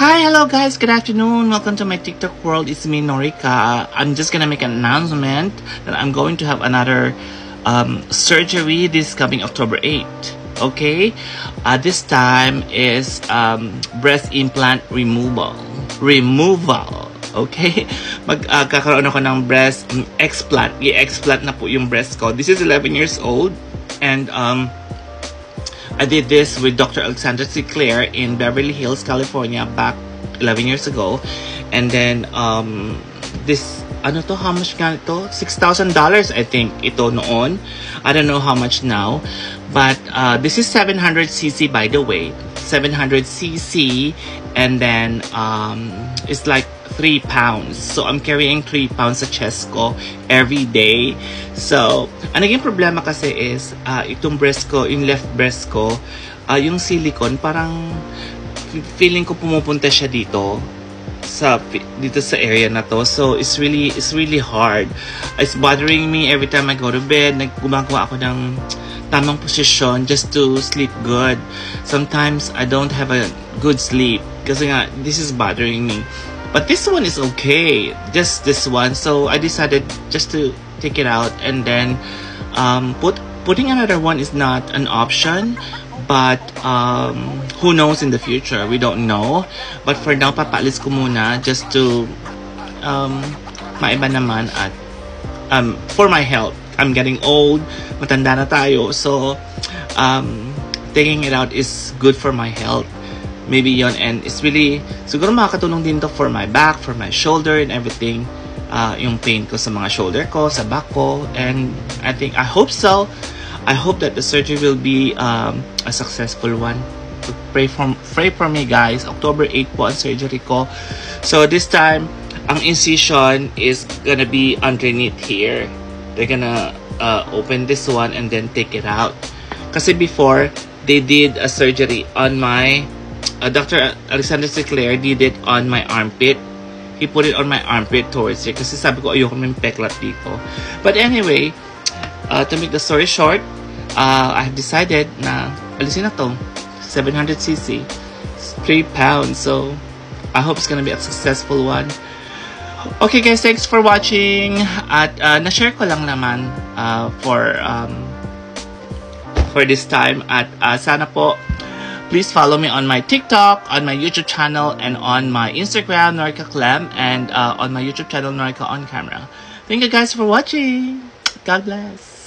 Hi, hello guys, good afternoon. Welcome to my TikTok world. It's me, Norika. I'm just gonna make an announcement that I'm going to have another surgery this coming October 8th. Okay? This time is breast implant removal. Okay? Magkakaroon ako ng breast explant. I-explant na po yung breast ko. This is 11 years old and I did this with Dr. Alexander C. Claire in Beverly Hills, California back 11 years ago. And then, this, how much nga ito? $6,000 I think ito noon. I don't know how much now. But, this is 700cc by the way. 700cc. And then, it's like 3 pounds. So, I'm carrying 3 pounds sa chest ko every day. So, ang naging problema kasi is, itong breast ko, yung left breast ko, yung silicone, parang feeling ko pumupunta siya dito sa area na to. So, it's really hard. It's bothering me every time I go to bed. Gumagawa ako ng tamang posisyon just to sleep good. Sometimes, I don't have a good sleep kasi nga, this is bothering me. But this one is okay, just this one. So I decided just to take it out, and then putting another one is not an option. But who knows in the future? We don't know. But for now, papaalis ko muna just to maiba naman at for my health. I'm getting old, matanda na tayo, so taking it out is good for my health. Maybe yon, and it's really siguro makakatulong din to for my back, for my shoulder and everything, yung pain ko sa mga shoulder ko, sa back ko, and I hope so. I hope that the surgery will be a successful one. So pray for me guys. October 8 po ang surgery ko. So this time ang incision is gonna be underneath here. They're gonna open this one and then take it out. Kasi before they did a surgery on my Dr. Alexander C. Claire did it on my armpit. He put it on my armpit towards it. Kasi sabi ko, ayoko may peklat dito. But anyway, to make the story short, I have decided na alisin na to. 700cc. 3 pounds. So, I hope it's gonna be a successful one. Okay guys, thanks for watching. At na-share ko lang naman for this time. At sana po, please follow me on my TikTok, on my YouTube channel, and on my Instagram, Norika Clem, and on my YouTube channel, Norika On Camera. Thank you guys for watching. God bless.